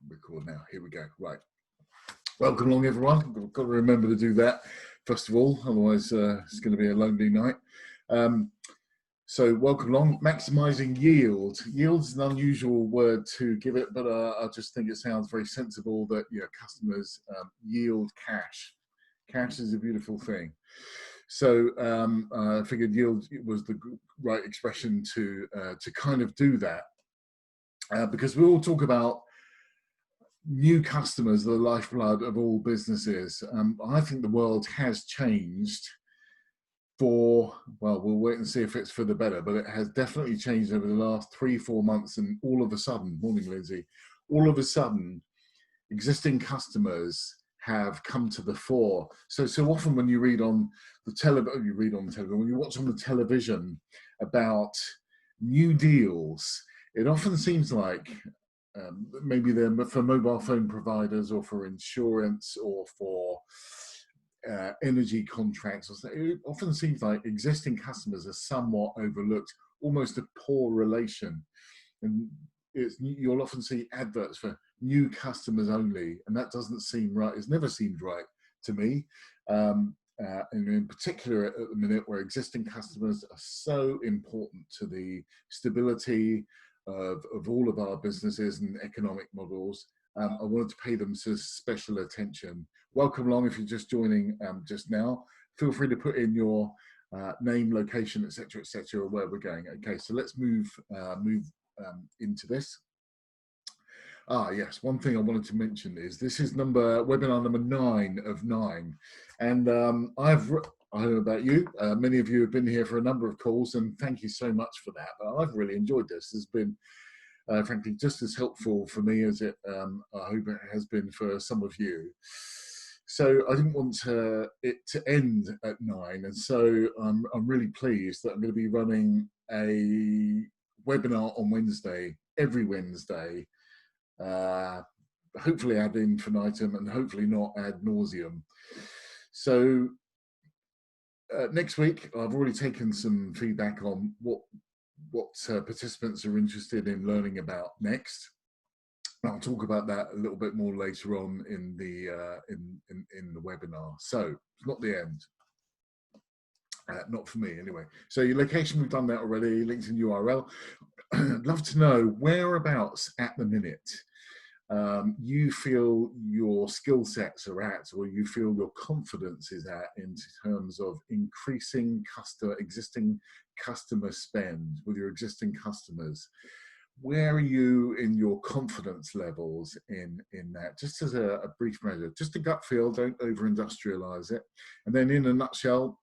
Record now. Here we go. Right. Welcome along, everyone. We've got to remember to do that first of all, otherwise it's going to be a lonely night. So welcome along. Maximising yield. Yield is an unusual word to give it, but I just think it sounds very sensible that customers yield cash. Cash is a beautiful thing. So I figured yield was the right expression to kind of do that, because we all talk about new customers, the lifeblood of all businesses. I think the world has changed for, well, we'll wait and see if it's for the better, but it has definitely changed over the last 3-4 months. And all of a sudden, morning, Lindsay, all of a sudden, existing customers have come to the fore. So often when you read on the television, when you watch on the television about new deals, it often seems like maybe they're for mobile phone providers or for insurance or for energy contracts. It often seems like existing customers are somewhat overlooked, almost a poor relation. And you'll often see adverts for new customers only, and that doesn't seem right. It's never seemed right to me. And in particular at the minute, where existing customers are so important to the stability of all of our businesses and economic models, I wanted to pay them some special attention. Welcome along. If you're just joining just now, feel free to put in your name, location, etc., where we're going. Okay, so let's move into this. Yes, one thing I wanted to mention is this is webinar number 9 of 9, and I don't know about you, many of you have been here for a number of calls, and thank you so much for that. But I've really enjoyed this. It's been, frankly, just as helpful for me as it, I hope it has been for some of you. So I didn't want it to end at 9, and so I'm really pleased that I'm going to be running a webinar on Wednesday, every Wednesday, hopefully ad infinitum and hopefully not ad nauseum. So next week, I've already taken some feedback on what participants are interested in learning about next. I'll talk about that a little bit more later on in the webinar. So it's not the end. Not for me anyway. So your location, we've done that already, LinkedIn URL. I'd love to know whereabouts at the minute you feel your skill sets are at, or you feel your confidence is at in terms of increasing existing customer spend with your existing customers. Where are you in your confidence levels in that? Just as a brief measure, just a gut feel, don't over-industrialize it. And then in a nutshell,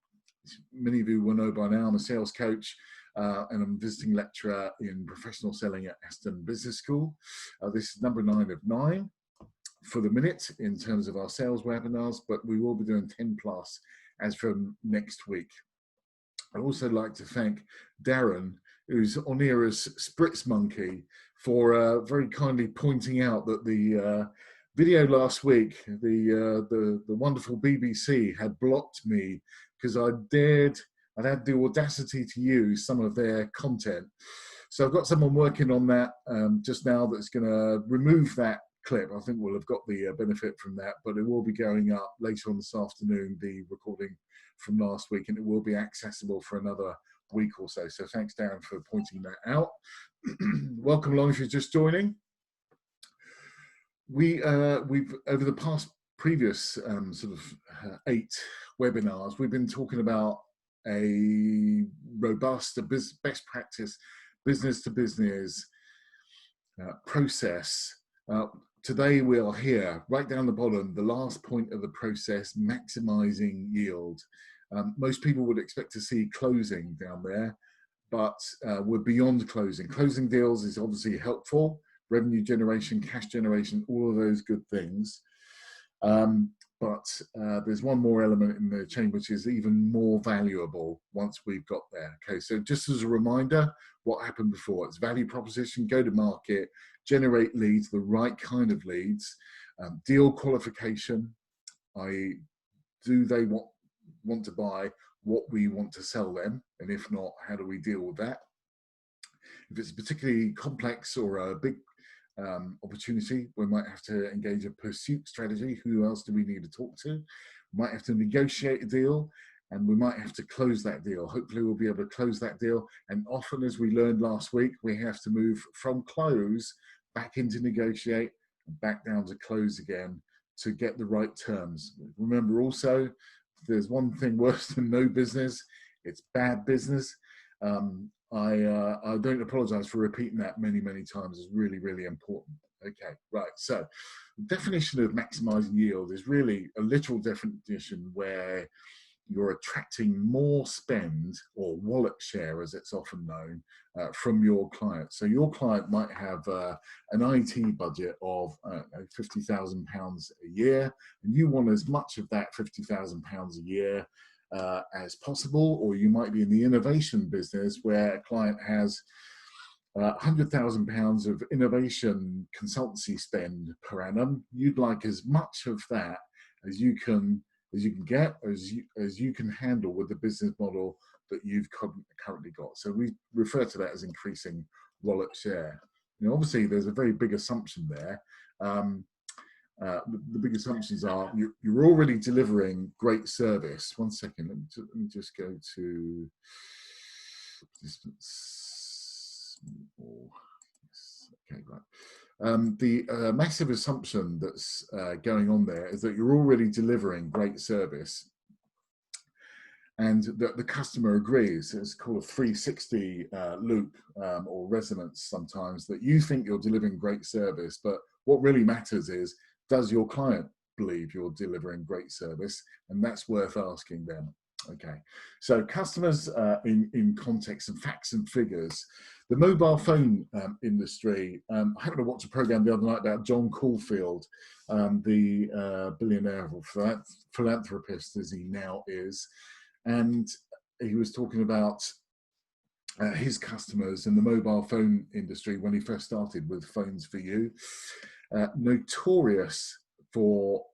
many of you will know by now, I'm a sales coach and I'm a visiting lecturer in professional selling at Aston Business School. This is number 9 of 9 for the minute in terms of our sales webinars, but we will be doing 10 plus as from next week. I'd also like to thank Darren, who's on here as Spritz Monkey, for very kindly pointing out that the video last week, the wonderful BBC had blocked me because I'd had the audacity to use some of their content. So I've got someone working on that just now that's going to remove that clip. I think we'll have got the benefit from that, but it will be going up later on this afternoon, the recording from last week, and it will be accessible for another week or so. So thanks, Darren, for pointing that out. Welcome along if you're just joining. We've over the past previous 8 webinars, we've been talking about a robust, best practice, business to business process. Today we are here, right down the bottom, the last point of the process, maximizing yield. Most people would expect to see closing down there, but we're beyond closing. Closing deals is obviously helpful, revenue generation, cash generation, all of those good things. But there's one more element in the chain which is even more valuable once we've got there. Okay, so just as a reminder, what happened before? It's value proposition, go to market, generate leads, the right kind of leads, deal qualification, i.e. do they want to buy what we want to sell them, and if not, how do we deal with that? If it's particularly complex or a big opportunity. We might have to engage a pursuit strategy. Who else do we need to talk to? We might have to negotiate a deal, and we might have to close that deal. Hopefully we'll be able to close that deal. And often, as we learned last week, we have to move from close back into negotiate and back down to close again to get the right terms. Remember also, there's one thing worse than no business, it's bad business. I don't apologize for repeating that many times. It's really, really important. Okay, right. So the definition of maximizing yield is really a literal definition where you're attracting more spend, or wallet share as it's often known, from your client. So your client might have an IT budget of £50,000 a year, and you want as much of that £50,000 a year as possible. Or you might be in the innovation business where a client has £100,000 of innovation consultancy spend per annum. You'd like as much of that as you can get, as you can handle with the business model that you've currently got. So we refer to that as increasing wallet share. Obviously, there's a very big assumption there. The big assumptions are you're already delivering great service. One second, let me just go to distance. Okay, right. The massive assumption that's going on there is that you're already delivering great service, and that the customer agrees. It's called a 360 loop or resonance sometimes, that you think you're delivering great service, but what really matters is, does your client believe you're delivering great service? And that's worth asking them. Okay, so customers in context and facts and figures. The mobile phone industry, I happened to watch a program the other night about John Caulfield, the billionaire or philanthropist as he now is, and he was talking about his customers in the mobile phone industry when he first started with Phones for You, notorious for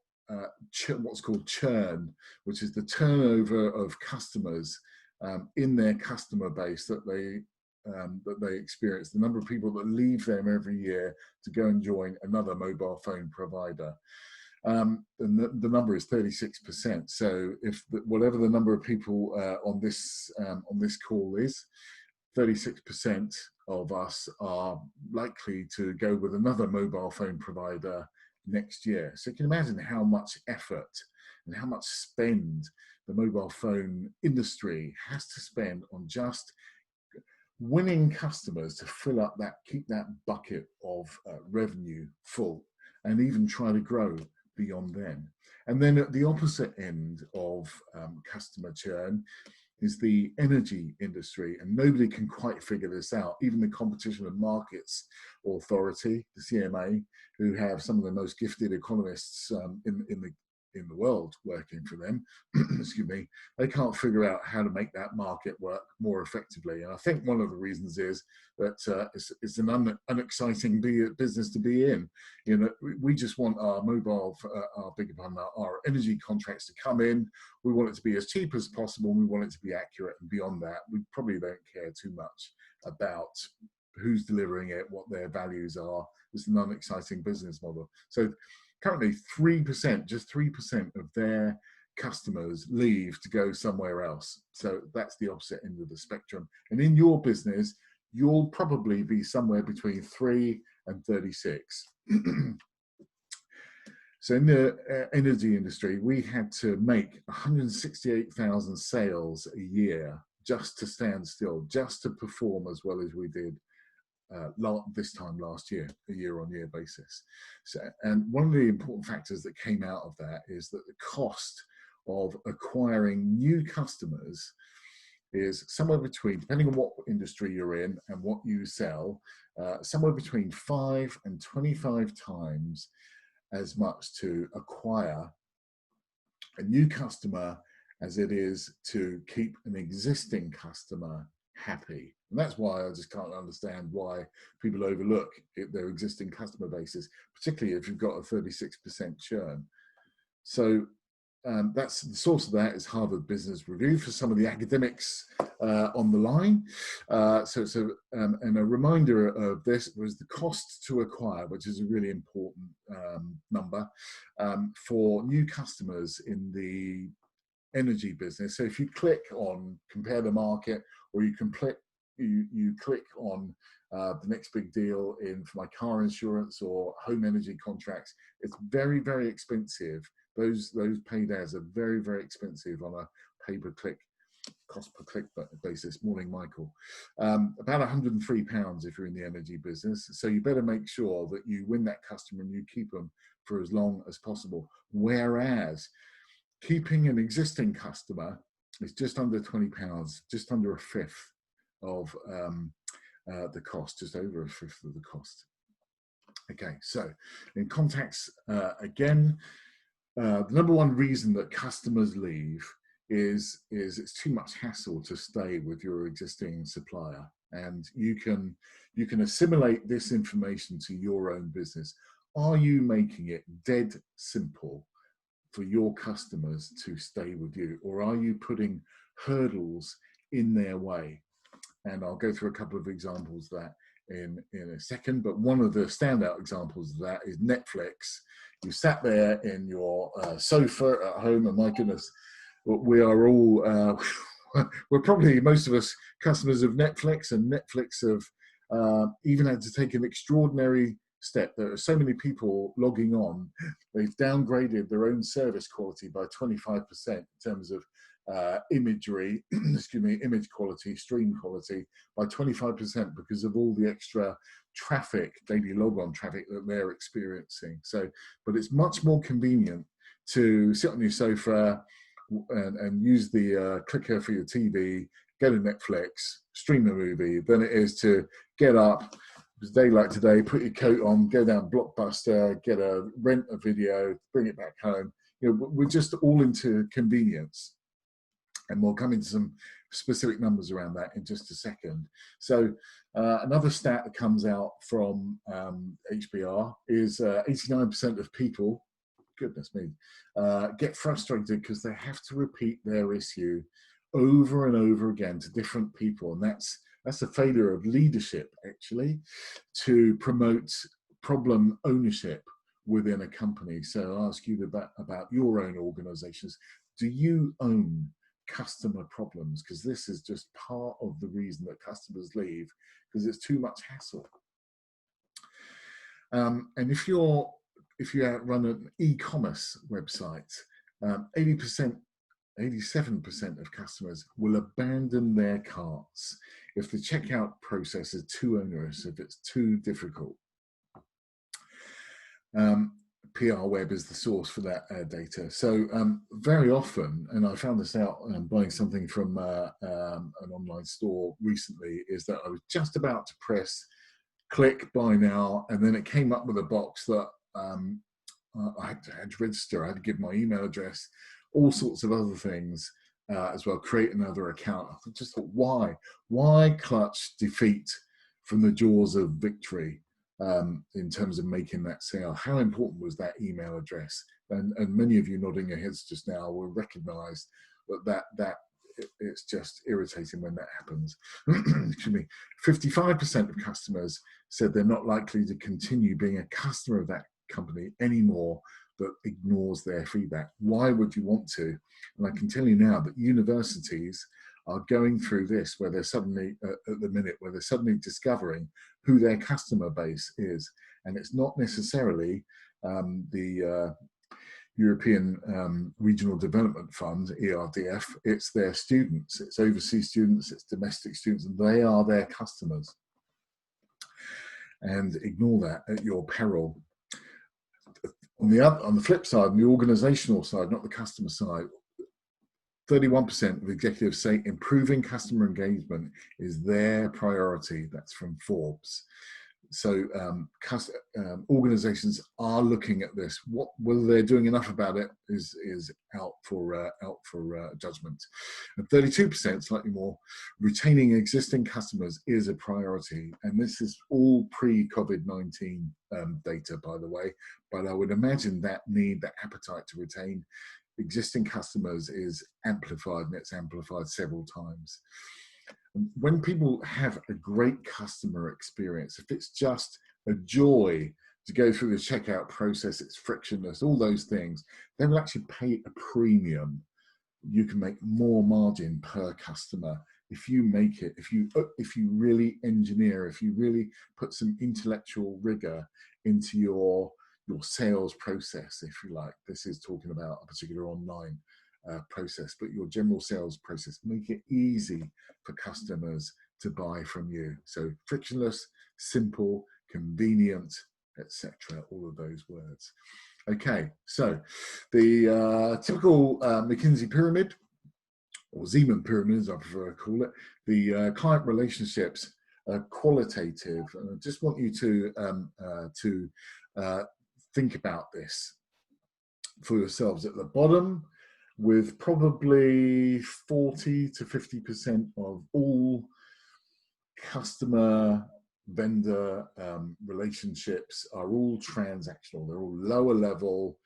what's called churn, which is the turnover of customers in their customer base that they experience, the number of people that leave them every year to go and join another mobile phone provider. And the number is 36%. So if whatever the number of people on this call is, 36% of us are likely to go with another mobile phone provider next year. So you can imagine how much effort and how much spend the mobile phone industry has to spend on just winning customers to fill up that, keep that bucket of revenue full, and even try to grow beyond then. And then at the opposite end of customer churn is the energy industry, and nobody can quite figure this out. Even the Competition and Markets Authority, the CMA, who have some of the most gifted economists in the world working for them, excuse me, they can't figure out how to make that market work more effectively. And I think one of the reasons is that it's an unexciting business to be in. We just want our our energy contracts to come in. We want it to be as cheap as possible. We want it to be accurate, and beyond that, we probably don't care too much about who's delivering it, what their values are. It's an unexciting business model. So currently 3%, just 3% of their customers leave to go somewhere else. So that's the opposite end of the spectrum. And in your business, you'll probably be somewhere between 3 and 36. So in the energy industry, we had to make 168,000 sales a year just to stand still, just to perform as well as we did this time last year, a year-on-year basis. So, and one of the important factors that came out of that is that the cost of acquiring new customers is somewhere between, depending on what industry you're in and what you sell, somewhere between 5 and 25 times as much to acquire a new customer as it is to keep an existing customer happy. And that's why I just can't understand why people overlook their existing customer bases, particularly if you've got a 36% churn. So that's the source of that is Harvard Business Review for some of the academics on the line. And a reminder of this was the cost to acquire, which is a really important number for new customers in the energy business. So if you click on compare the market, or you can click on the next big deal in for my car insurance or home energy contracts, it's very, very expensive. Those paid ads are very, very expensive on a pay-per-click, cost per click basis. Morning, Michael. About £103 if you're in the energy business. So you better make sure that you win that customer and you keep them for as long as possible. Whereas keeping an existing customer is just under £20, just under a fifth of the cost, just over a fifth of the cost. Okay, so in contacts, again, the number one reason that customers leave is it's too much hassle to stay with your existing supplier, and you can assimilate this information to your own business. Are you making it dead simple for your customers to stay with you, or are you putting hurdles in their way? And I'll go through a couple of examples of that in a second, but one of the standout examples of that is Netflix. You sat there in your sofa at home, and my goodness, we are all, we're probably, most of us, customers of Netflix, and Netflix have even had to take an extraordinary step. There are so many people logging on, they've downgraded their own service quality by 25% in terms of imagery, excuse me, image quality, stream quality by 25% because of all the extra traffic, daily logon traffic that they're experiencing. So, but it's much more convenient to sit on your sofa and use the clicker for your TV, go to Netflix, stream the movie, than it is to get up, a day like today, put your coat on, go down Blockbuster, rent a video, bring it back home. You know, we're just all into convenience. And we'll come into some specific numbers around that in just a second. So another stat that comes out from HBR is 89% of people, goodness me, get frustrated because they have to repeat their issue over and over again to different people. And that's a failure of leadership, actually, to promote problem ownership within a company. So I'll ask you about your own organizations. Do you own customer problems? Because this is just part of the reason that customers leave, because it's too much hassle. And if you run an e-commerce website, 87% of customers will abandon their carts if the checkout process is too onerous, if it's too difficult. PR Web is the source for that data. So very often, and I found this out buying something from an online store recently, is that I was just about to press click buy now, and then it came up with a box that I had to register. I had to give my email address, all sorts of other things as well, create another account. I just thought, why clutch defeat from the jaws of victory? In terms of making that sale? How important was that email address? And many of you nodding your heads just now will recognize that it's just irritating when that happens. Excuse me. 55% of customers said they're not likely to continue being a customer of that company anymore that ignores their feedback. Why would you want to? And I can tell you now that universities are going through this, where they're suddenly, at the minute, where they're suddenly discovering who their customer base is. And it's not necessarily the European Regional Development Fund, ERDF, it's their students, it's overseas students, it's domestic students, and they are their customers. And ignore that at your peril. On the flip side, on the organizational side, not the customer side, 31% of executives say improving customer engagement is their priority. That's from Forbes. So organizations are looking at this. Whether they're doing enough about it is out for judgment. And 32%, slightly more, retaining existing customers is a priority. And this is all pre-COVID-19 data, by the way. But I would imagine that appetite to retain existing customers is amplified, and it's amplified several times. When people have a great customer experience, if it's just a joy to go through the checkout process, it's frictionless, all those things, they will actually pay a premium. You can make more margin per customer if you make it, if you really engineer, if you really put some intellectual rigor into your sales process, if you like. This is talking about a particular online process, but your general sales process. Make it easy for customers to buy from you. So frictionless, simple, convenient, etc. All of those words. Okay, so the typical McKinsey pyramid, or Zeman pyramid as I prefer to call it, the client relationships are qualitative. And I just want you to think about this for yourselves. At the bottom, with probably 40 to 50% of all customer vendor relationships are all transactional. They're all lower level.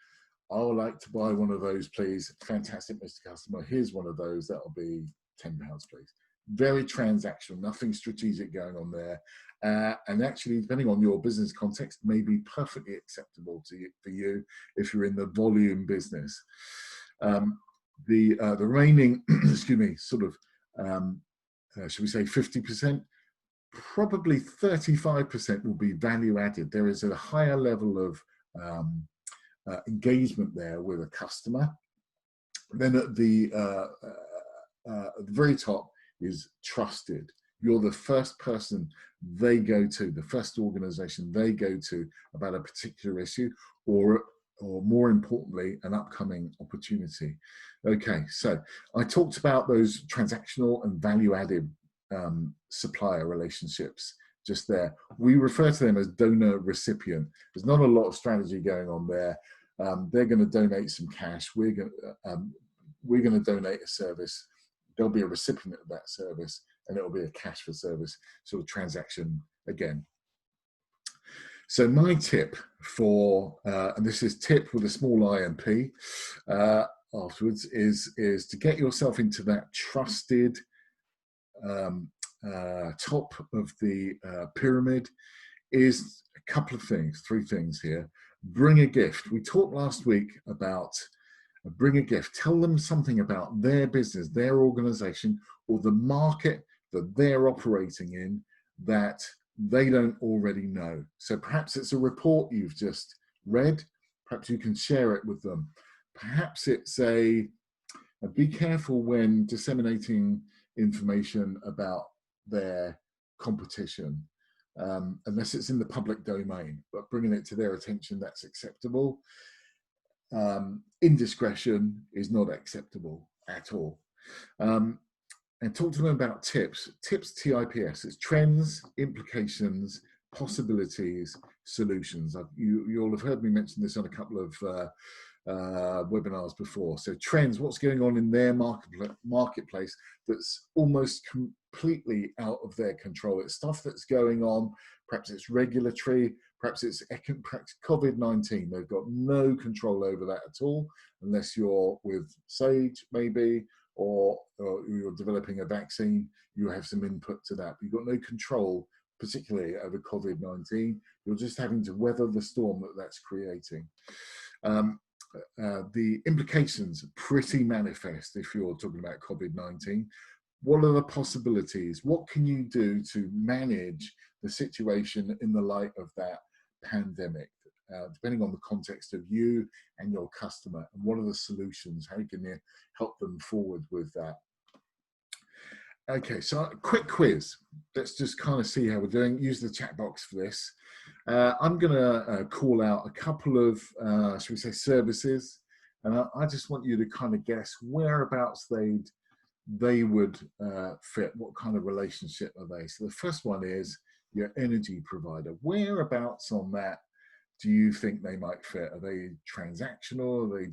I would like to buy one of those, please. Fantastic, Mr. Customer. Here's one of those. That'll be £10, please. Very transactional, nothing strategic going on there. And actually, depending on your business context, may be perfectly acceptable for you if you're in the volume business. The remaining, excuse me, sort of, should we say 50%? Probably 35% will be value added. There is a higher level of engagement there with a customer. Then at the very top is trusted. You're the first person they go to, the first organization they go to about a particular issue, or more importantly, an upcoming opportunity. Okay, so I talked about those transactional and value-added supplier relationships just there. We refer to them as donor-recipient. There's not a lot of strategy going on there. They're going to donate some cash. We're going to donate a service. There'll be a recipient of that service, and it'll be a cash for service sort of transaction again. So my tip for, and this is tip with a small I and P afterwards, is to get yourself into that trusted top of the pyramid. Is a couple of things, three things here. Bring a gift. We talked last week about bring a gift. Tell them something about their business, their organization, or the market that they're operating in that they don't already know. So perhaps it's a report you've just read. Perhaps you can share it with them. Perhaps it's be careful when disseminating information about their competition, unless it's in the public domain, but bringing it to their attention, that's acceptable. Indiscretion is not acceptable at all. And talk to them about tips. Tips, TIPS, it's trends, implications, possibilities, solutions. You'll have heard me mention this on a couple of webinars before. So trends, what's going on in their marketplace that's almost completely out of their control. It's stuff that's going on, perhaps it's regulatory, perhaps it's COVID-19. They've got no control over that at all, unless you're with Sage maybe, or you're developing a vaccine, you have some input to that. But you've got no control, particularly over COVID-19. You're just having to weather the storm that's creating. The implications are pretty manifest if you're talking about COVID-19. What are the possibilities? What can you do to manage the situation in the light of that pandemic, depending on the context of you and your customer? And what are the solutions? How can you help them forward with that? Okay, so a quick quiz. Let's just kind of see how we're doing. Use the chat box for this. I'm going to call out a couple of, should we say, services, and I just want you to kind of guess whereabouts they would fit. What kind of relationship are they? So the first one is your energy provider. Whereabouts on that do you think they might fit? Are they transactional? Are they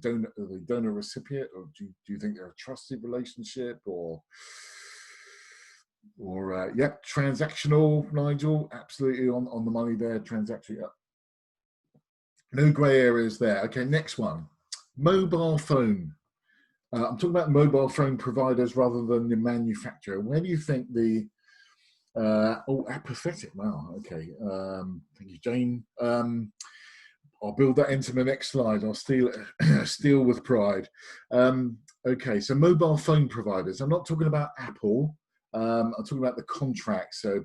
donor recipient? Or do you think they're a trusted relationship? Or yeah, transactional, Nigel, absolutely on the money there, transactional. Yeah. No grey areas there. Okay, next one, mobile phone I'm talking about mobile phone providers rather than the manufacturer. Where do you think the apathetic. Wow. Okay. Thank you, Jane. I'll build that into the next slide. I'll steal steal with pride. Okay. So mobile phone providers. I'm not talking about Apple. I'm talking about the contracts. So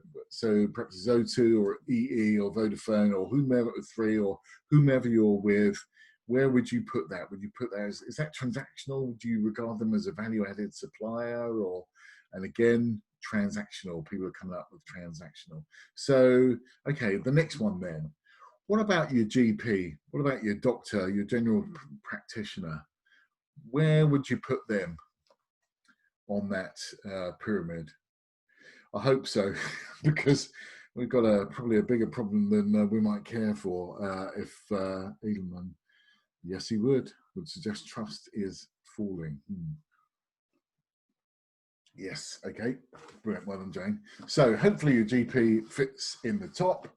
perhaps O2 or EE or Vodafone or whomever, Three or whomever you're with. Where would you put that? Would you put that is that transactional? Do you regard them as a value-added supplier, or, and again, transactional? People are coming up with transactional. So, okay, the next one then. What about your GP? What about your doctor, your general practitioner? Where would you put them on that pyramid? I hope so, because we've got probably a bigger problem than we might care for if Edelman. Yes, he would suggest trust is falling. Yes, okay, brilliant, well done, Jane. So hopefully your GP fits in the top.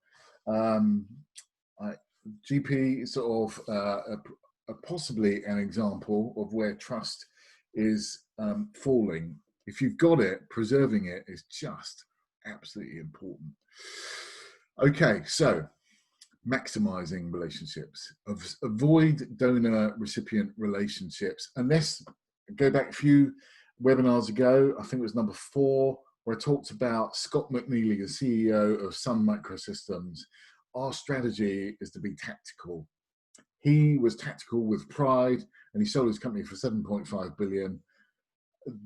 GP is sort of possibly an example of where trust is falling. If you've got it, preserving it is just absolutely important. Okay, so maximizing relationships. Avoid donor-recipient relationships. Unless, go back a few webinars ago, I think it was number 4, where I talked about Scott McNeely, the CEO of Sun Microsystems. Our strategy is to be tactical. He was tactical with pride, and he sold his company for 7.5 billion.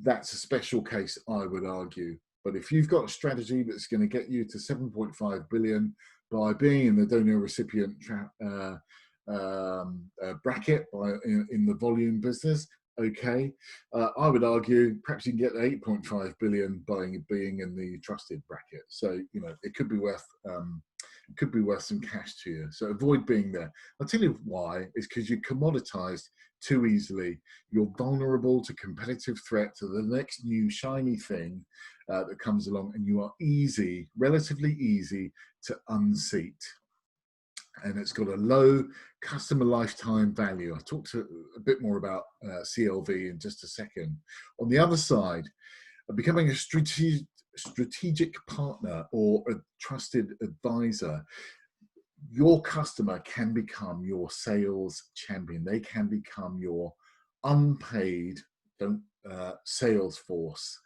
That's a special case, I would argue. But if you've got a strategy that's going to get you to 7.5 billion by being in the donor recipient bracket in the volume business, okay. I would argue perhaps you can get 8.5 billion by being in the trusted bracket. So, you know, it could be worth some cash to you. So avoid being there. I'll tell you why. It's because you're commoditized too easily. You're vulnerable to competitive threat, to the next new shiny thing that comes along, and you are relatively easy to unseat. And it's got a low customer lifetime value. I'll talk a bit more about CLV in just a second. On the other side, becoming a strategic partner or a trusted advisor, your customer can become your sales champion. They can become your unpaid sales force,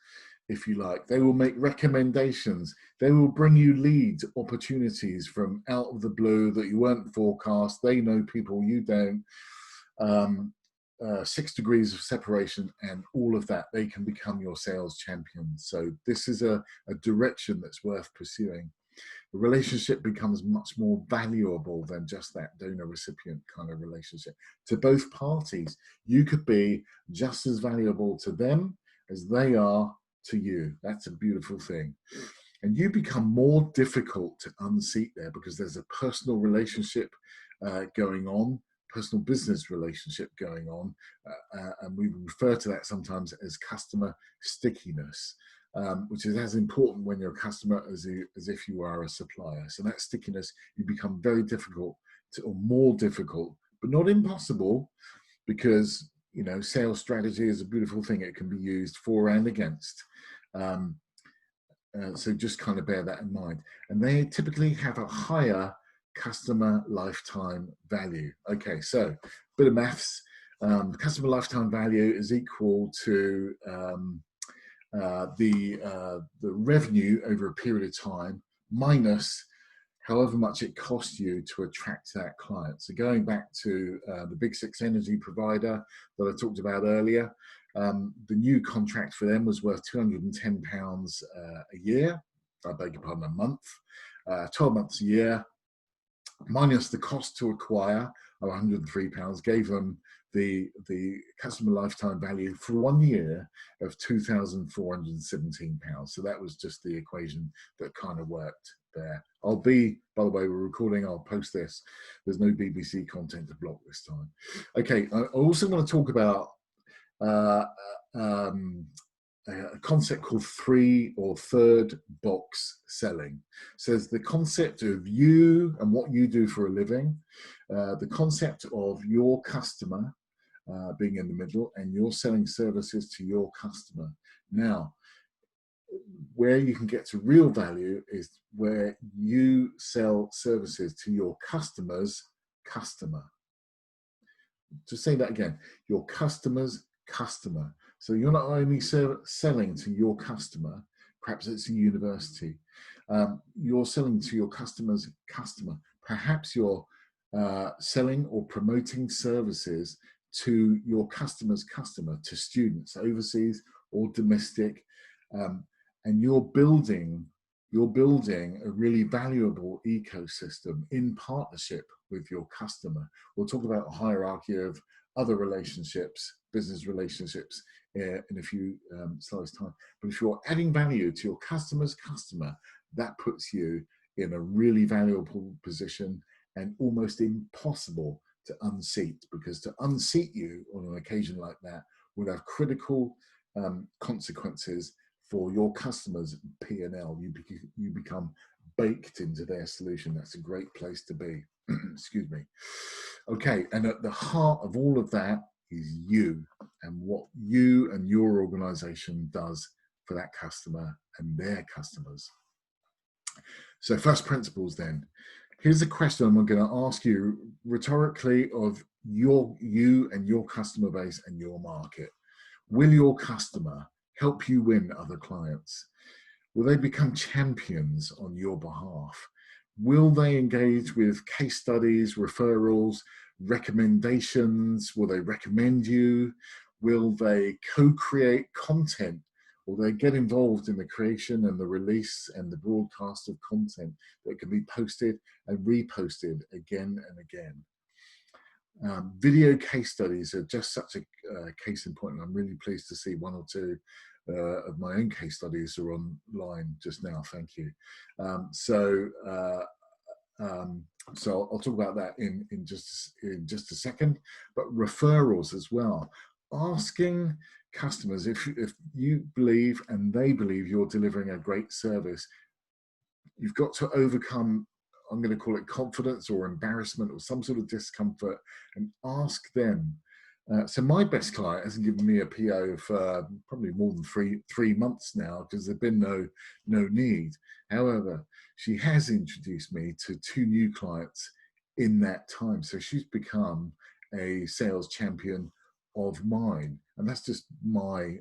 if you like. They will make recommendations. They will bring you leads, opportunities from out of the blue that you weren't forecast. They know people you don't. 6 degrees of separation and all of that. They can become your sales champions. So this is a direction that's worth pursuing. The relationship becomes much more valuable than just that donor-recipient kind of relationship. To both parties, you could be just as valuable to them as they are to you. That's a beautiful thing. And you become more difficult to unseat there because there's a personal relationship going on, personal business relationship going on, and we refer to that sometimes as customer stickiness. Which is as important when you're a customer as if you are a supplier. So that stickiness, you become very difficult or more difficult, but not impossible, because, you know, sales strategy is a beautiful thing. It can be used for and against. So just kind of bear that in mind. And they typically have a higher customer lifetime value. Okay, so a bit of maths. Customer lifetime value is equal to the revenue over a period of time minus however much it costs you to attract that client. So going back to the big 6 energy provider that I talked about earlier, the new contract for them was worth £210 a year, I beg your pardon, a month, 12 months a year, minus the cost to acquire of £103, gave them the customer lifetime value for 1 year of £2,417. So that was just the equation that kind of worked there. By the way, we're recording, I'll post this. There's no BBC content to block this time. Okay, I also want to talk about a concept called 3 or third box selling. So there's the concept of you and what you do for a living, the concept of your customer, being in the middle, and you're selling services to your customer. Now, where you can get to real value is where you sell services to your customer's customer. To say that again, your customer's customer. So you're not only selling to your customer, perhaps it's a university, you're selling to your customer's customer. Perhaps you're selling or promoting services to your customer's customer, to students overseas or domestic, and you're building a really valuable ecosystem in partnership with your customer. We'll talk about a hierarchy of other relationships, business relationships, in a few slides time. But if you're adding value to your customer's customer, that puts you in a really valuable position and almost impossible to unseat, because to unseat you on an occasion like that would have critical consequences for your customers' P&L. You become baked into their solution. That's a great place to be. Excuse me. Okay, and at the heart of all of that is you, and what you and your organization does for that customer and their customers. So first principles then. Here's a question I'm going to ask you rhetorically of you and your customer base and your market. Will your customer help you win other clients? Will they become champions on your behalf? Will they engage with case studies, referrals, recommendations? Will they recommend you? Will they co-create content? Will they get involved in the creation and the release and the broadcast of content that can be posted and reposted again and again? Video case studies are just such a case in point, and I'm really pleased to see one or two of my own case studies are online just now. Thank you. So I'll talk about that in just a second. But referrals as well, asking customers if you believe and they believe you're delivering a great service, you've got to overcome, I'm going to call it confidence or embarrassment or some sort of discomfort, and ask them. So my best client hasn't given me a PO for probably more than three months now, because there's been no need. However, she has introduced me to 2 new clients in that time. So she's become a sales champion of mine, and that's just my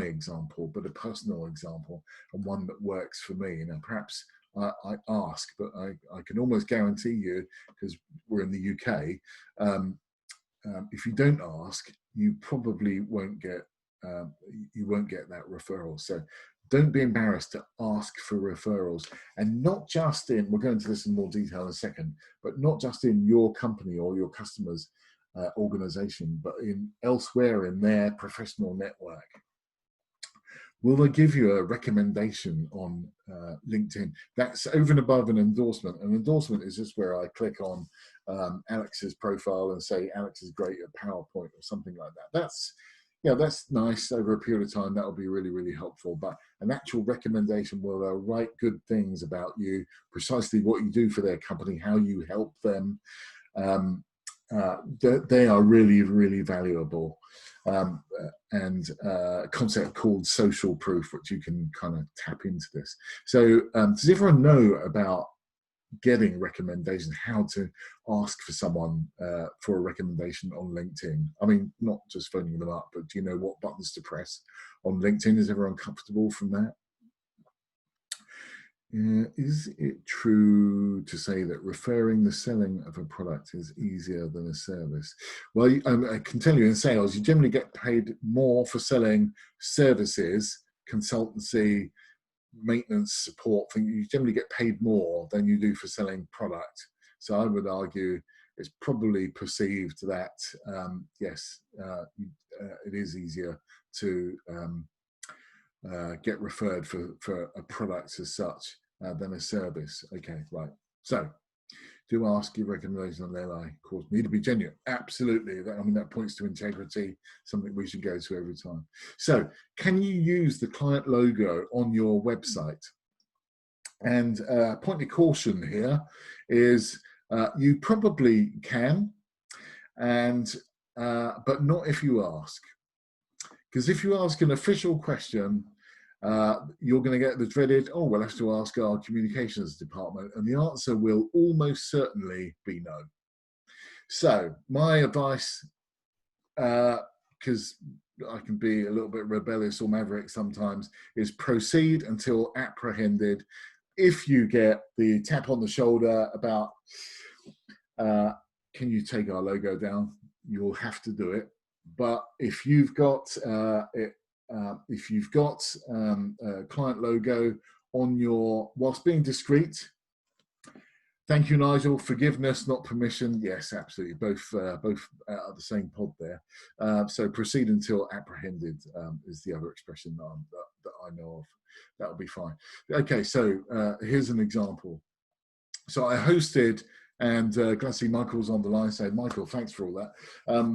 example, but a personal example and one that works for me. Now, perhaps I ask, but I can almost guarantee you, because we're in the UK, if you don't ask, you probably won't get that referral. So don't be embarrassed to ask for referrals, and not just in, we'll go into this in more detail in a second, but not just in your company or your customers' organization, but in elsewhere in their professional network. Will they give you a recommendation on LinkedIn? That's over and above an endorsement. An endorsement is just where I click on Alex's profile and say, Alex is great at PowerPoint or something like that. That's nice over a period of time. That'll be really, really helpful. But an actual recommendation where they'll write good things about you, precisely what you do for their company, how you help them, they are really, really valuable. And a concept called social proof, which you can kind of tap into this. So does everyone know about getting recommendations, how to ask for someone for a recommendation on LinkedIn? I mean, not just phoning them up, but do you know what buttons to press on LinkedIn? Is everyone comfortable from that? Is it true to say that referring the selling of a product is easier than a service? Well, I can tell you, in sales, you generally get paid more for selling services, consultancy, maintenance, support. You generally get paid more than you do for selling product. So I would argue it's probably perceived that, yes, it is easier to get referred for a product as such than a service. Okay, right. So do ask, give recommendations on their line. Of course, need to be genuine. Absolutely. That points to integrity, something we should go to every time. So can you use the client logo on your website? And point of caution here is you probably can. And but not if you ask. Because if you ask an official question, you're going to get the dreaded, oh, we'll have to ask our communications department, and the answer will almost certainly be no. So my advice, because I can be a little bit rebellious or maverick sometimes, is proceed until apprehended. If you get the tap on the shoulder about, can you take our logo down? You'll have to do it. But if you've got a client logo on your, whilst being discreet, thank you, Nigel. Forgiveness, not permission. Yes, absolutely. Both are the same pod there. So proceed until apprehended is the other expression that I know of. That'll be fine. Okay, so here's an example. So I hosted, and glad to see Michael's on the line. So Michael, thanks for all that.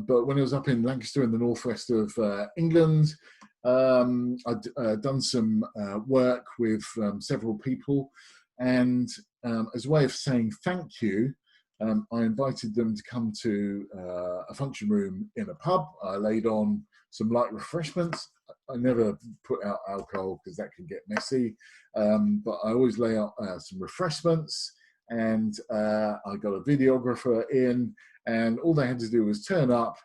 But when I was up in Lancaster in the northwest of England, I'd done some work with several people, and as a way of saying thank you, I invited them to come to a function room in a pub. I laid on some light refreshments. I never put out alcohol because that can get messy, but I always lay out some refreshments, and I got a videographer in, and all they had to do was turn up,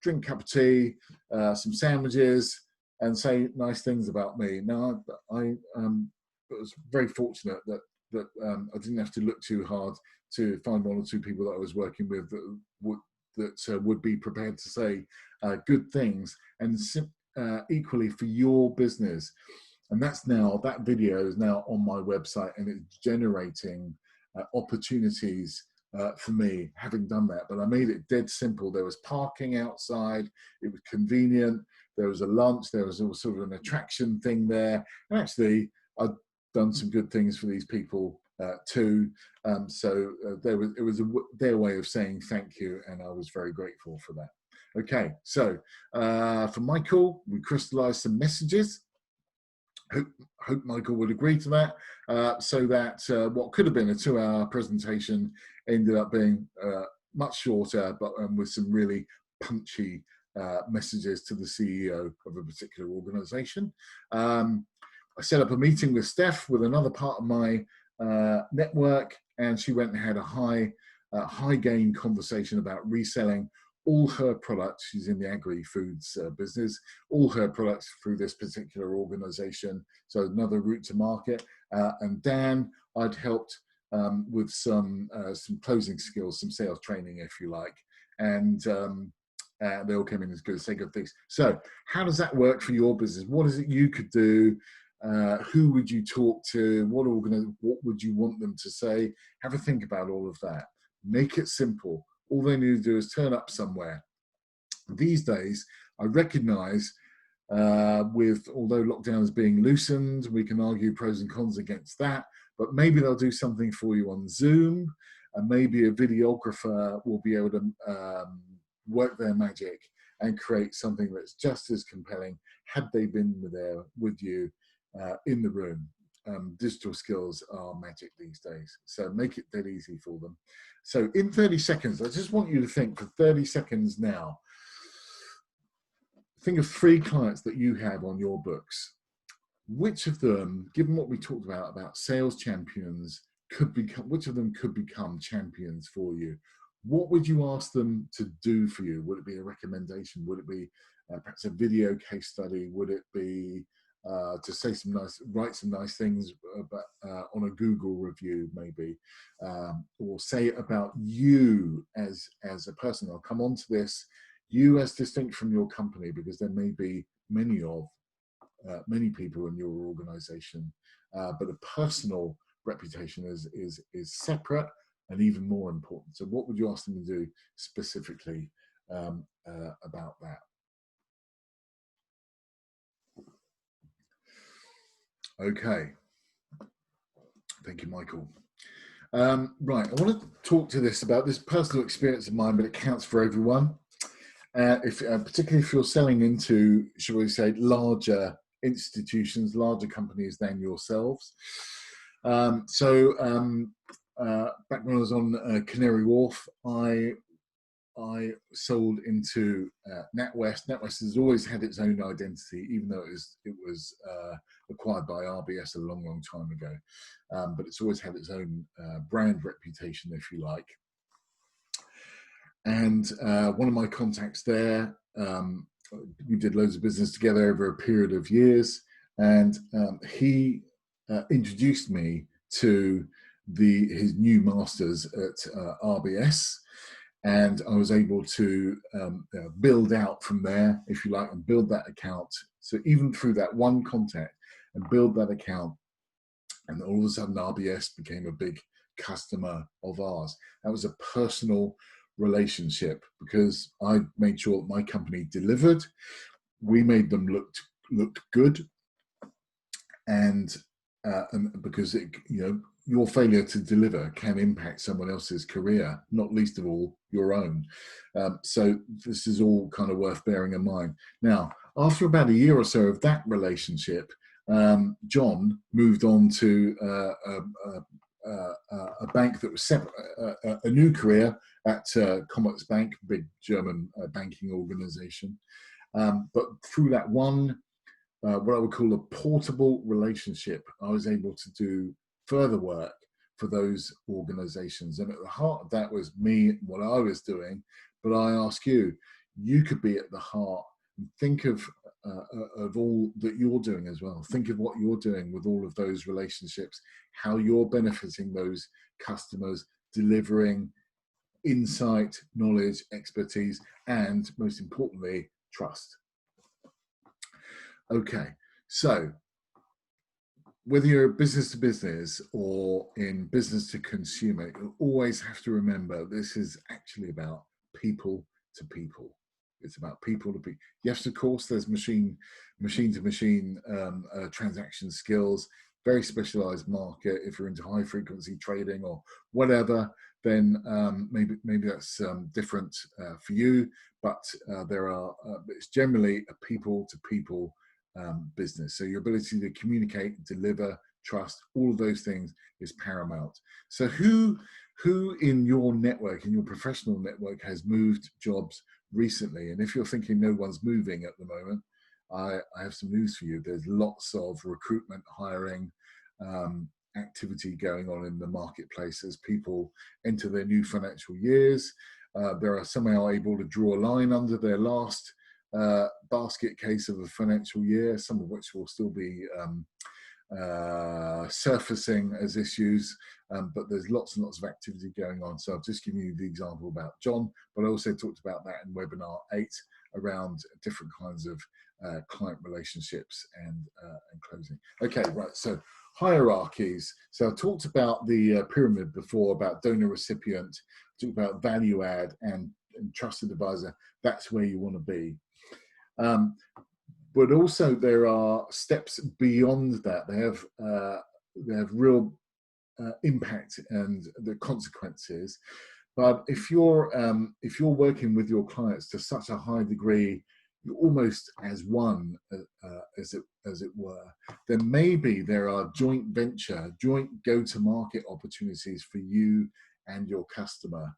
drink a cup of tea, some sandwiches, and say nice things about me. Now, I was very fortunate that I didn't have to look too hard to find one or two people that I was working with that would be prepared to say good things, and equally for your business. And that video is now on my website, and it's generating opportunities for me having done that. But I made it dead simple. There was parking outside, it was convenient, there was a lunch, there was all sort of an attraction thing there, and actually I'd done some good things for these people too. So it was their way of saying thank you, and I was very grateful for that. Okay, so for Michael, we crystallized some messages. Hope Michael would agree to that, so that what could have been a 2-hour presentation ended up being much shorter, but with some really punchy messages to the CEO of a particular organization. I set up a meeting with Steph, with another part of my network, and she went and had a high gain conversation about reselling all her products. She's in the agri-foods business, all her products through this particular organization. So another route to market. And Dan, I'd helped with some closing skills, some sales training, if you like. And they all came in as good as say good things. So how does that work for your business? What is it you could do? Who would you talk to? What would you want them to say? Have a think about all of that. Make it simple. All they need to do is turn up somewhere. These days, I recognize although lockdown is being loosened, we can argue pros and cons against that, but maybe they'll do something for you on Zoom, and maybe a videographer will be able to work their magic and create something that's just as compelling had they been there with you in the room. Digital skills are magic these days, so make it dead easy for them. So in 30 seconds, I just want you to think for 30 seconds now. Think of 3 clients that you have on your books. Which of them, given what we talked about sales champions, which of them could become champions for you? What would you ask them to do for you? Would it be a recommendation? Would it be perhaps a video case study? Would it be to write some nice things about, on a Google review, maybe, or say about you as a person? I'll come on to this. You as distinct from your company, because there may be many people in your organization, but a personal reputation is separate and even more important. So what would you ask them to do specifically about that? Okay, thank you, Michael. Right, I want to talk to this about this personal experience of mine, but it counts for everyone. Particularly if you're selling into, shall we say, larger institutions, larger companies than yourselves. Back when I was on Canary Wharf, I I sold into NatWest. NatWest has always had its own identity, even though it was acquired by RBS a long, long time ago. But it's always had its own brand reputation, if you like. And one of my contacts there, we did loads of business together over a period of years, and he introduced me to his new masters at RBS, and I was able to build out from there, if you like, and build that account. So even through that one contact, and build that account, and all of a sudden RBS became a big customer of ours. That was a personal relationship because I made sure my company delivered. We made them look good, and because your failure to deliver can impact someone else's career, not least of all your own. So this is all kind of worth bearing in mind. Now, after about a year or so of that relationship, John moved on to a bank that was separate, a new career at Commerzbank, big German banking organization. But through that one, what I would call a portable relationship, I was able to do further work for those organizations. And at the heart of that was me, what I was doing. But I ask you, you could be at the heart and think of all that you're doing as well. Think of what you're doing with all of those relationships, how you're benefiting those customers, delivering insight, knowledge, expertise, and most importantly, trust. Okay, so whether you're business to business or in business to consumer, you always have to remember this is actually about people to people. It's about people to people. Yes, of course, there's machine to machine transaction skills, very specialized market. If you're into high frequency trading or whatever, then maybe that's different for you. But it's generally a people to people business. So your ability to communicate, deliver, trust, all of those things is paramount. So who in your network, in your professional network, has moved jobs recently? And if you're thinking no one's moving at the moment, I have some news for you. There's lots of recruitment, hiring, activity going on in the marketplace as people enter their new financial years. They are somehow able to draw a line under their last basket case of a financial year, some of which will still be surfacing as issues, but there's lots and lots of activity going on. So I've just given you the example about John, but I also talked about that in webinar 8 around different kinds of client relationships and closing. Okay, right, so hierarchies. So I talked about the pyramid before, about donor recipient, talked about value add and trusted advisor. That's where you want to be. But also there are steps beyond that. They have real impact and the consequences. But if you're working with your clients to such a high degree, you're almost as one, as it were, then maybe there are joint venture, joint go-to-market opportunities for you and your customer.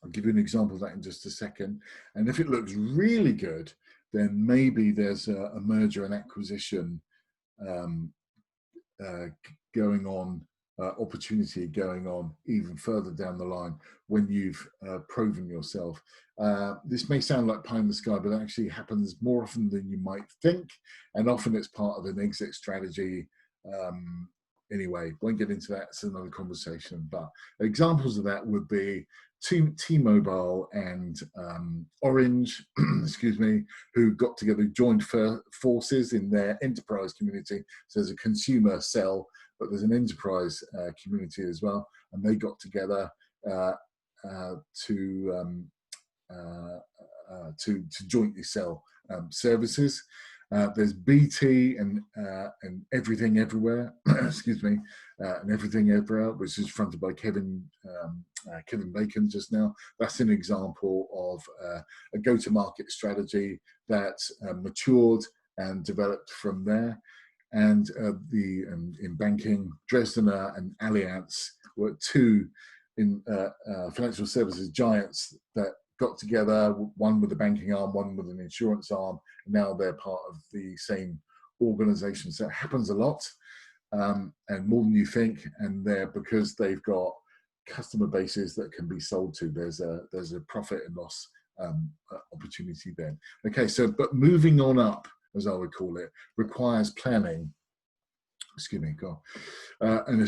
I'll give you an example of that in just a second. And if it looks really good, then maybe there's a merger and acquisition going on, opportunity going on even further down the line when you've proven yourself. This may sound like pie in the sky, but it actually happens more often than you might think. And often it's part of an exit strategy. Anyway, won't get into that, it's another conversation. But examples of that would be T-Mobile and Orange, excuse me, who got together, joined forces in their enterprise community. So there's a consumer cell, but there's an enterprise community as well, and they got together to jointly sell services. There's BT and Everything Everywhere, excuse me, and Everything Everywhere, which is fronted by Kevin Bacon just now. That's an example of a go-to-market strategy that matured and developed from there. And in banking, Dresdner and Allianz were two financial services giants that got together, one with a banking arm, one with an insurance arm, and now they're part of the same organization. So it happens a lot, and more than you think, and because they've got customer bases that can be sold to, there's a profit and loss opportunity then. Okay, so but moving on up, as I would call it, requires planning. Excuse me, go on.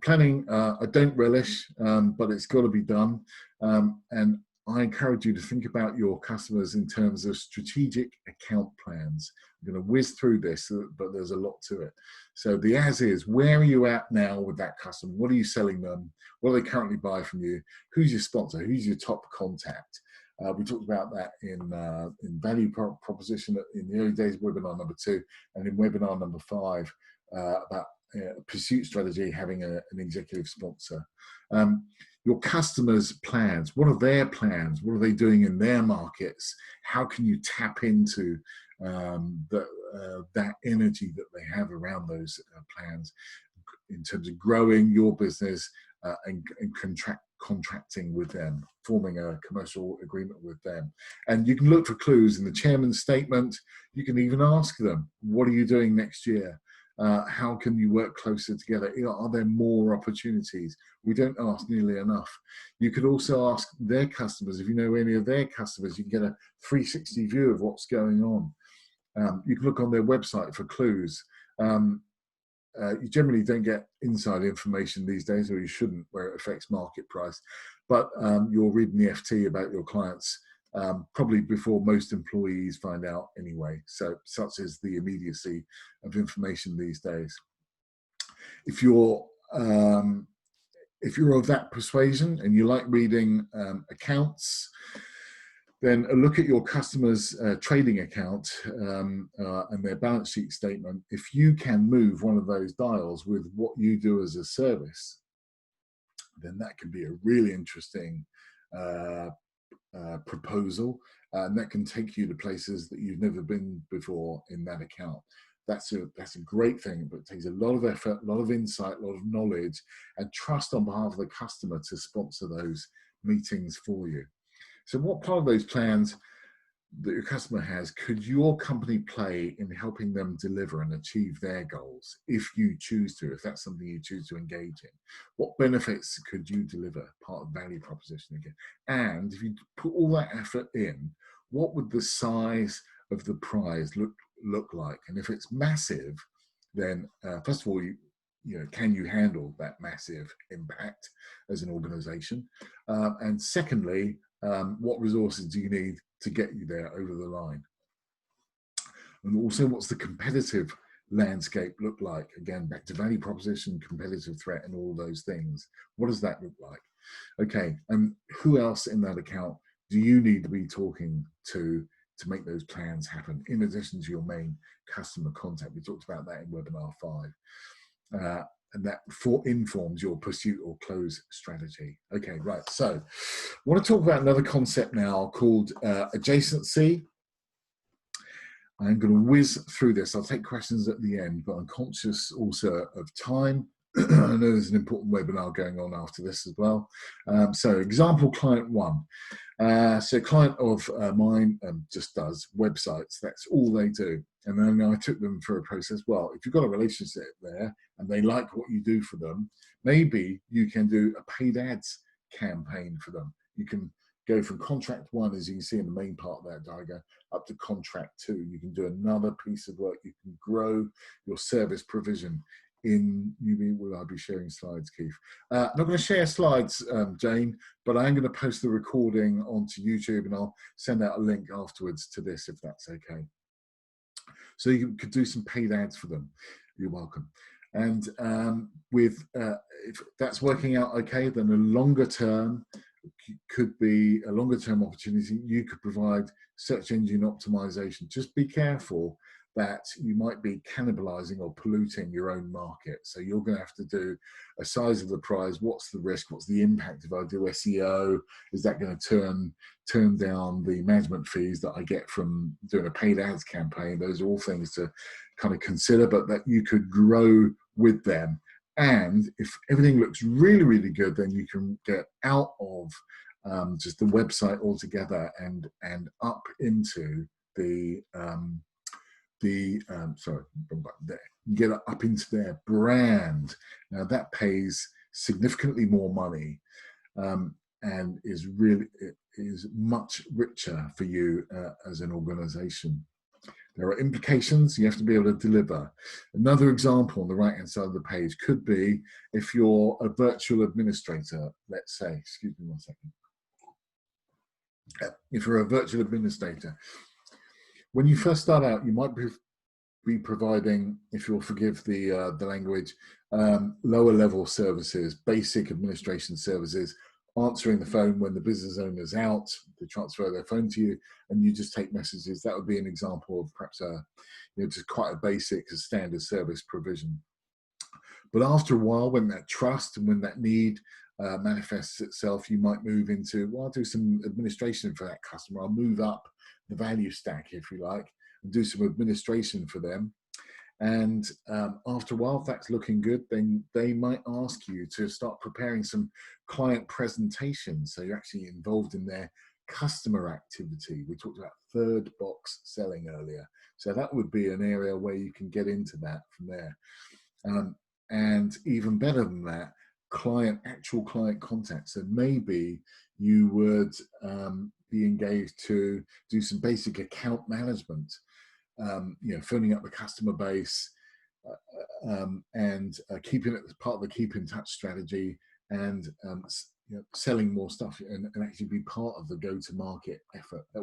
Planning, I don't relish, but it's got to be done. And I encourage you to think about your customers in terms of strategic account plans. I'm going to whiz through this, but there's a lot to it. So the as is, where are you at now with that customer? What are you selling them? What do they currently buy from you? Who's your sponsor? Who's your top contact? We talked about that in value proposition in the early days, webinar number 2, and in webinar number 5 about pursuit strategy, having an executive sponsor. Your customers' plans, what are their plans? What are they doing in their markets? How can you tap into that energy that they have around those plans in terms of growing your business and contracting with them, forming a commercial agreement with them? And you can look for clues in the chairman's statement. You can even ask them, what are you doing next year? How can you work closer together? Are there more opportunities? We don't ask nearly enough. You could also ask their customers. If you know any of their customers, you can get a 360 view of what's going on. You can look on their website for clues. You generally don't get inside information these days, or you shouldn't, where it affects market price. But you're reading the FT about your clients probably before most employees find out anyway. So such is the immediacy of information these days. If you're of that persuasion and you like reading accounts, then a look at your customer's trading account and their balance sheet statement. If you can move one of those dials with what you do as a service, then that can be a really interesting proposal, and that can take you to places that you've never been before in that account. That's a great thing, but it takes a lot of effort, a lot of insight, a lot of knowledge, and trust on behalf of the customer to sponsor those meetings for you. So what part of those plans that your customer has could your company play in helping them deliver and achieve their goals, if you choose to, if that's something you choose to engage in? What benefits could you deliver? Part of value proposition again. And if you put all that effort in, what would the size of the prize look like? And if it's massive, then first of all, can you handle that massive impact as an organization? And secondly, what resources do you need to get you there over the line? And also, what's the competitive landscape look like? Again, back to value proposition, competitive threat, and all those things. What does that look like? Okay, and who else in that account do you need to be talking to make those plans happen, in addition to your main customer contact? We talked about that in webinar 5. And that informs your pursuit or close strategy. Okay, right. So I want to talk about another concept now called adjacency. I'm going to whiz through this. I'll take questions at the end, but I'm conscious also of time. I know there's an important webinar going on after this as well. So example client 1. So a client of mine just does websites. That's all they do. And then I took them through a process. Well, if you've got a relationship there and they like what you do for them, maybe you can do a paid ads campaign for them. You can go from contract 1, as you can see in the main part of that diagram, up to contract 2. You can do another piece of work. You can grow your service provision. Will I be sharing slides, Keith? I'm not going to share slides, Jane, but I'm going to post the recording onto YouTube, and I'll send out a link afterwards to this, if that's okay. So you could do some paid ads for them. You're welcome. And if that's working out okay, then a longer term could be a longer term opportunity. You could provide search engine optimization. Just be careful that you might be cannibalizing or polluting your own market. So you're going to have to do a size of the prize. What's the risk? What's the impact if I do SEO? Is that going to turn down the management fees that I get from doing a paid ads campaign? Those are all things to kind of consider, but that you could grow with them And if everything looks really, really good, then you can get out of just the website altogether and up into the sorry, there. You get up into their brand. Now that pays significantly more money and is much richer for you as an organization. There are implications. You have to be able to deliver. Another example on the right-hand side of the page could be if you're a virtual administrator, let's say, excuse me one second. If you're a virtual administrator, when you first start out, you might be providing, if you'll forgive the language, lower level services, basic administration services, answering the phone when the business owner's out, they transfer their phone to you, and you just take messages. That would be an example of perhaps just quite a basic standard service provision. But after a while, when that trust and when that need manifests itself, you might move into, well, I'll do some administration for that customer. I'll move up the value stack, if you like, and do some administration for them. And after a while, if that's looking good, then they might ask you to start preparing some client presentations. So you're actually involved in their customer activity. We talked about third box selling earlier. So that would be an area where you can get into that from there. And even better than that, actual client contact. So maybe you would be engaged to do some basic account management. Phoning up the customer base and keeping it as part of the keep in touch strategy, and selling more stuff and actually be part of the go to market effort. That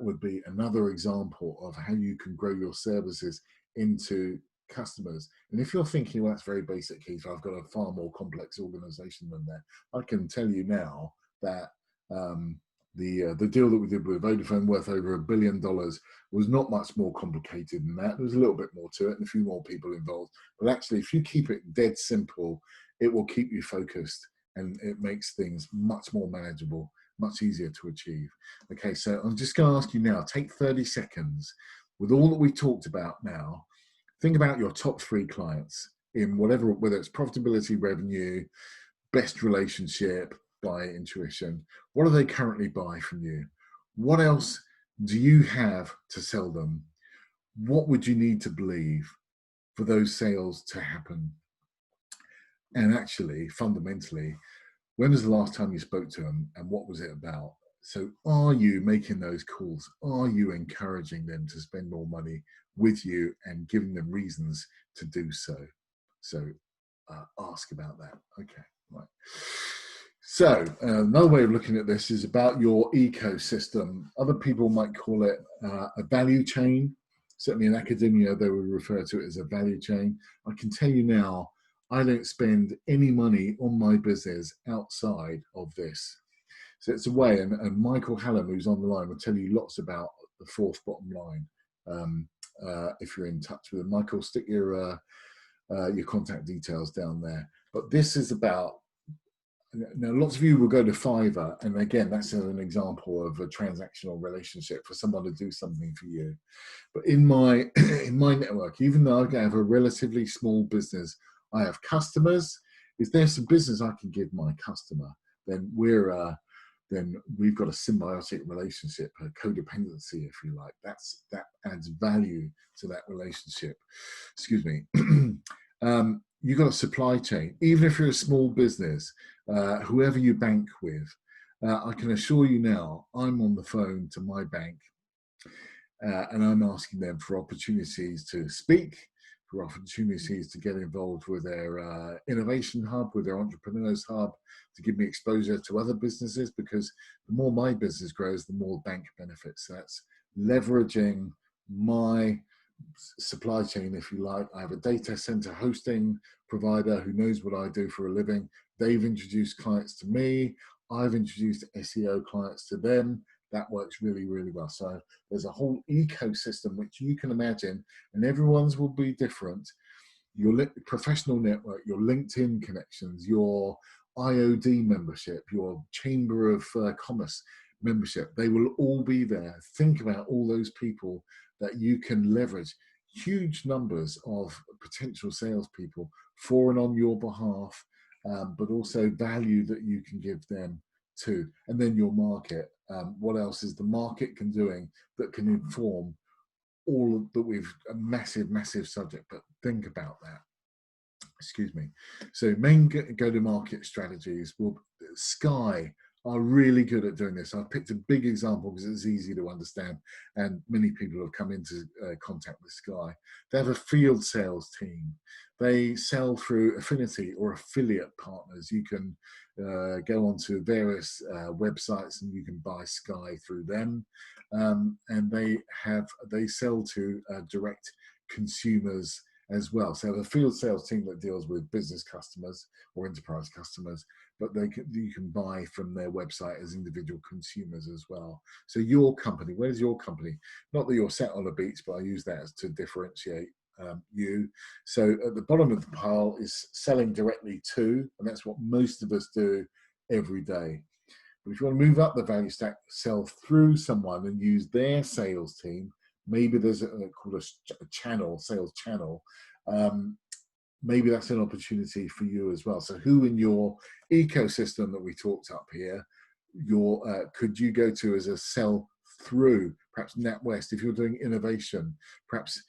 would be another example of how you can grow your services into customers. And if you're thinking, well, that's very basic, Keith, I've got a far more complex organization than that, I can tell you now that the deal that we did with Vodafone, worth over $1 billion, was not much more complicated than that. There was a little bit more to it and a few more people involved. But actually, if you keep it dead simple, it will keep you focused and it makes things much more manageable, much easier to achieve. Okay, so I'm just going to ask you now, take 30 seconds with all that we talked about now. Think about your top 3 clients in whether it's profitability, revenue, best relationship, by intuition. What do they currently buy from you? What else do you have to sell them? What would you need to believe for those sales to happen? And actually, fundamentally, when was the last time you spoke to them and what was it about? So are you making those calls? Are you encouraging them to spend more money with you and giving them reasons to do so? So ask about that. Okay, right. So another way of looking at this is about your ecosystem. Other people might call it a value chain. Certainly in academia, they would refer to it as a value chain. I can tell you now, I don't spend any money on my business outside of this. So it's a way, and Michael Hallam, who's on the line, will tell you lots about the fourth bottom line. If you're in touch with him, Michael, stick your contact details down there. But this is about, now lots of you will go to Fiverr, and again, that's an example of a transactional relationship for someone to do something for you. But in my network, even though I have a relatively small business, I have customers. If there's some business I can give my customer, then we've got a symbiotic relationship, a codependency, if you like. That adds value to that relationship. Excuse me. You've got a supply chain. Even if you're a small business, whoever you bank with, I can assure you now, I'm on the phone to my bank and I'm asking them for opportunities to speak, for opportunities to get involved with their innovation hub, with their entrepreneurs hub, to give me exposure to other businesses, because the more my business grows, the more bank benefits. So that's leveraging my supply chain, if you like. I have a data center hosting provider who knows what I do for a living. They've introduced clients to me. I've introduced SEO clients to them. That works really, really well. So there's a whole ecosystem which you can imagine, and everyone's will be different. Your professional network, your LinkedIn connections, your IOD membership, your Chamber of Commerce membership, they will all be there. Think about all those people that you can leverage. huge numbers of potential salespeople for and on your behalf, but also value that you can give them too. And then your market. What else is the market doing that can inform all of that? We've a massive, massive subject, but think about that. Excuse me. So main go-to-market strategies. Well, Sky are really good at doing this. I've picked a big example because it's easy to understand, and many people have come into contact with Sky. They have a field sales team. They sell through affinity or affiliate partners. You can go onto various websites and you can buy Sky through them, and they sell to direct consumers as well. So the field sales team that deals with business customers or enterprise customers, but you can buy from their website as individual consumers as well. So your company, where's your company? Not that you're sat on a beach, but I use that as to differentiate you. So at the bottom of the pile is selling directly to, and that's what most of us do every day. But if you want to move up the value stack, sell through someone and use their sales team. Maybe there's called a channel, sales channel. Maybe that's an opportunity for you as well. So who in your ecosystem that we talked up here, could you go to as a sell through? Perhaps NatWest, if you're doing innovation, perhaps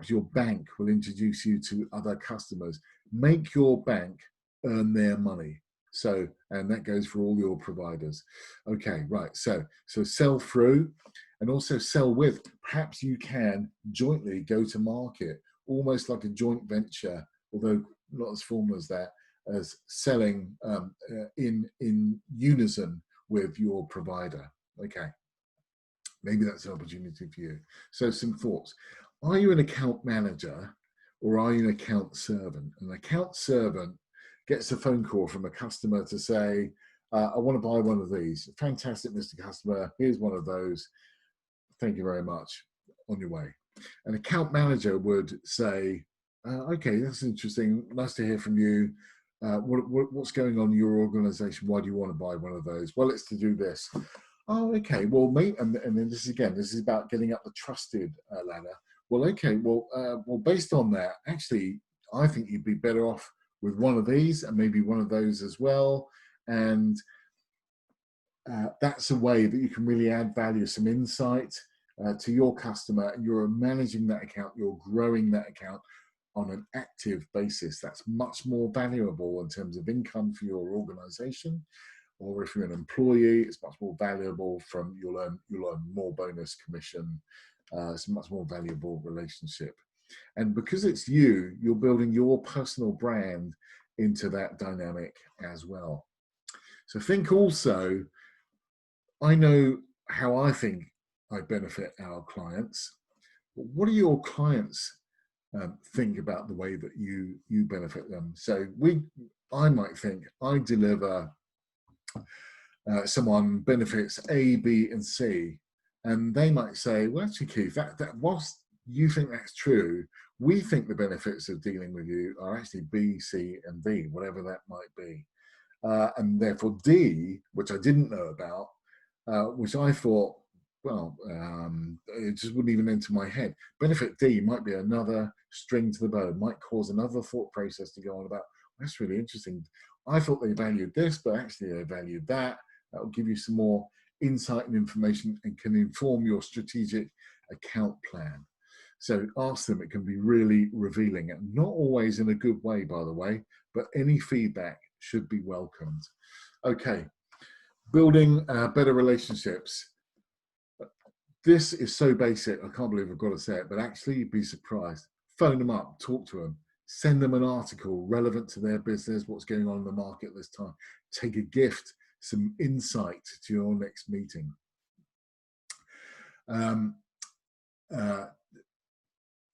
your bank will introduce you to other customers. Make your bank earn their money. So, and that goes for all your providers. Okay, right. So sell through and also sell with. Perhaps you can jointly go to market, almost like a joint venture, although not as formal as that, as selling in unison with your provider. Okay, maybe that's an opportunity for you. So some thoughts. Are you an account manager or are you an account servant? An account servant gets a phone call from a customer to say, I want to buy one of these. Fantastic, Mr. Customer. Here's one of those. Thank you very much. On your way. An account manager would say, okay, that's interesting. Nice to hear from you. What's going on in your organization? Why do you want to buy one of those? Well, it's to do this. Oh, okay. Well, mate, and then this is about getting up the trusted ladder. Well, okay. Well, based on that, actually, I think you'd be better off with one of these and maybe one of those as well. And that's a way that you can really add value, some insight to your customer, and you're managing that account, you're growing that account on an active basis. That's much more valuable in terms of income for your organization. Or if you're an employee, it's much more valuable you'll earn more bonus commission. It's a much more valuable relationship. And because it's you're building your personal brand into that dynamic as well. So think also, I know how I think I benefit our clients. But what do your clients think about the way that you benefit them? So I might think I deliver someone benefits A, B, and C, and they might say, well, actually, Keith, that whilst you think that's true, we think the benefits of dealing with you are actually B, C, and D, whatever that might be. And therefore D, which I didn't know about, which I thought, well, it just wouldn't even enter my head. Benefit D might be another string to the bow, might cause another thought process to go on about, that's really interesting. I thought they valued this, but actually they valued that. That will give you some more insight and information and can inform your strategic account plan. So ask them, it can be really revealing, and not always in a good way, by the way, but any feedback should be welcomed. Okay, building better relationships. This is so basic, I can't believe I've got to say it, but actually you'd be surprised. Phone them up, talk to them, send them an article relevant to their business, what's going on in the market this time. Take a gift, some insight to your next meeting.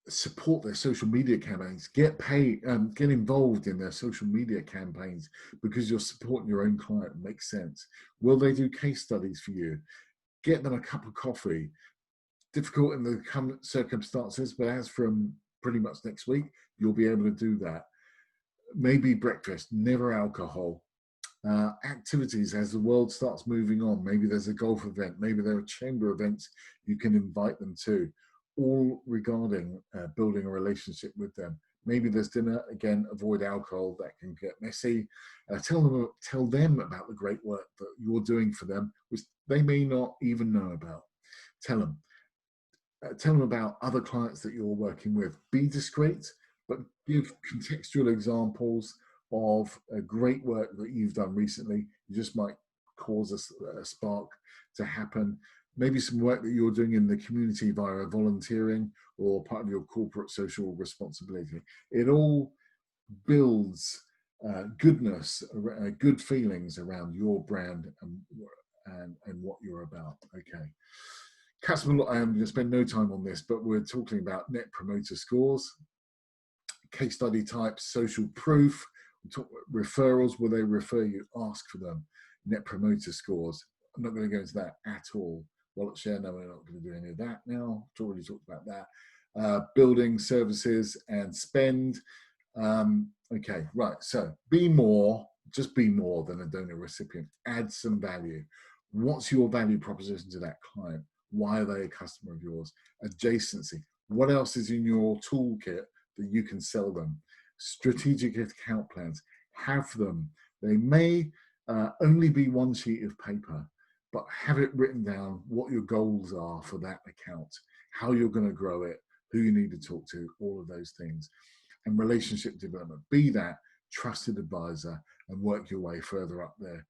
Support their social media campaigns, get paid, get involved in their social media campaigns because you're supporting your own client. It makes sense. Will they do case studies for you? Get them a cup of coffee. Difficult in the current circumstances, but as from pretty much next week, you'll be able to do that. Maybe breakfast, never alcohol. Activities as the world starts moving on. Maybe there's a golf event, maybe there are chamber events you can invite them to. all regarding building a relationship with them. Maybe there's dinner, again, avoid alcohol, that can get messy. Tell them about the great work that you're doing for them, which they may not even know about. Tell them. Tell them about other clients that you're working with. Be discreet, but give contextual examples of great work that you've done recently. You just might cause a spark to happen. Maybe some work that you're doing in the community via volunteering or part of your corporate social responsibility. It all builds goodness, good feelings around your brand and what you're about. Okay. Customer, I'm going to spend no time on this, but we're talking about net promoter scores, case study types, social proof, referrals, will they refer you, ask for them, net promoter scores. I'm not going to go into that at all. Wallet share, no, we're not going to do any of that now. I've already talked about that. Building services and spend. Okay, right, so be more, just be more than a donor recipient. Add some value. What's your value proposition to that client? Why are they a customer of yours? Adjacency. What else is in your toolkit that you can sell them? Strategic account plans. Have them. They may only be one sheet of paper, but have it written down what your goals are for that account, how you're going to grow it, who you need to talk to, all of those things. And relationship development. Be that trusted advisor and work your way further up their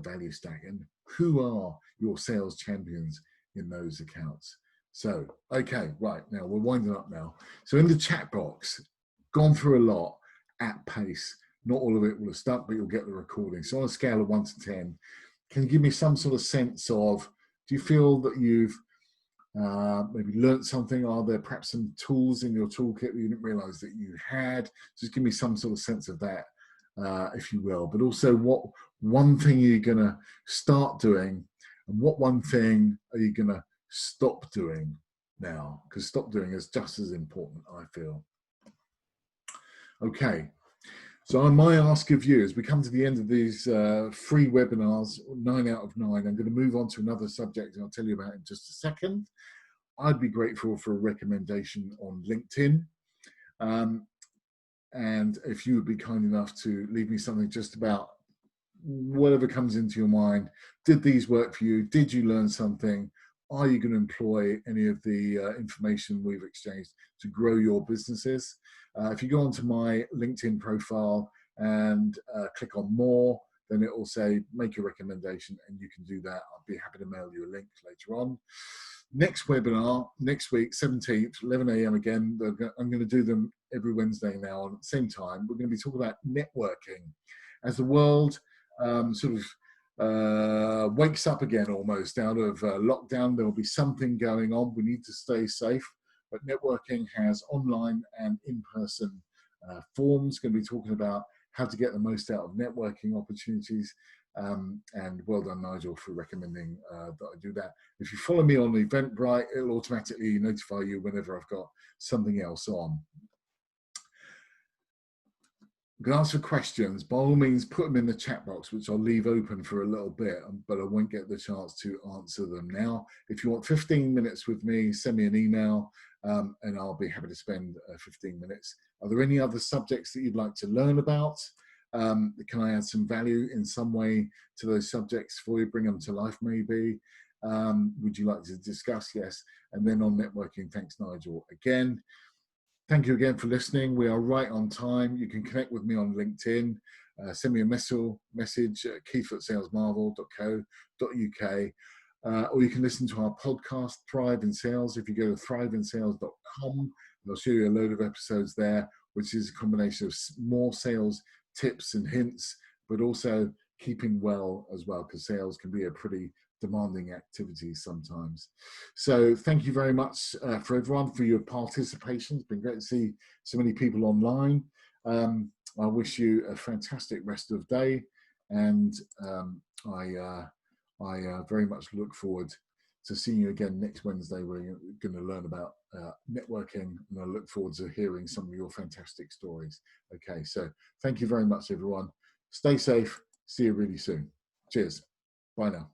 value stack. And who are your sales champions in those accounts? So, okay, right, now we're winding up now. So in the chat box, gone through a lot at pace. Not all of it will have stuck, but you'll get the recording. So on a scale of 1 to 10, can you give me some sort of sense of, do you feel that you've maybe learned something? Are there perhaps some tools in your toolkit that you didn't realize that you had? Just give me some sort of sense of that, if you will. But also, what one thing are you going to start doing, and what one thing are you going to stop doing now? Because stop doing is just as important, I feel. Okay. So my ask of you, as we come to the end of these free webinars, 9 out of 9, I'm going to move on to another subject and I'll tell you about it in just a second. I'd be grateful for a recommendation on LinkedIn. And if you would be kind enough to leave me something just about whatever comes into your mind. Did these work for you? Did you learn something? Are you going to employ any of the information we've exchanged to grow your businesses? If you go onto my LinkedIn profile and click on more, then it will say make a recommendation, and you can do that. I'll be happy to mail you a link later on. Next webinar, next week, 17th, 11 a.m. again. I'm going to do them every Wednesday now at the same time. We're going to be talking about networking. As the world wakes up again almost out of lockdown, there will be something going on. We need to stay safe, but networking has online and in-person forms. Going to be talking about how to get the most out of networking opportunities. And well done, Nigel, for recommending that I do that. If you follow me on Eventbrite, it'll automatically notify you whenever I've got something else on. You can ask for questions. By all means, put them in the chat box, which I'll leave open for a little bit, but I won't get the chance to answer them now. If you want 15 minutes with me, send me an email, and I'll be happy to spend 15 minutes. Are there any other subjects that you'd like to learn about? Can I add some value in some way to those subjects for you, bring them to life maybe? Would you like to discuss? Yes. And then on networking, thanks, Nigel, again. Thank you again for listening. We are right on time. You can connect with me on LinkedIn. Send me a message at keith@salesmarvel.co.uk, or you can listen to our podcast, Thrive in Sales. If you go to thriveinsales.com, they'll show you a load of episodes there, which is a combination of more sales tips and hints, but also keeping well as well, because sales can be a pretty demanding activity sometimes. So thank you very much for everyone for your participation. It's been great to see so many people online. I wish you a fantastic rest of the day, and I very much look forward to seeing you again next Wednesday. We're going to learn about networking, and I look forward to hearing some of your fantastic stories. Okay, so thank you very much, everyone. Stay safe. See you really soon. Cheers. Bye now.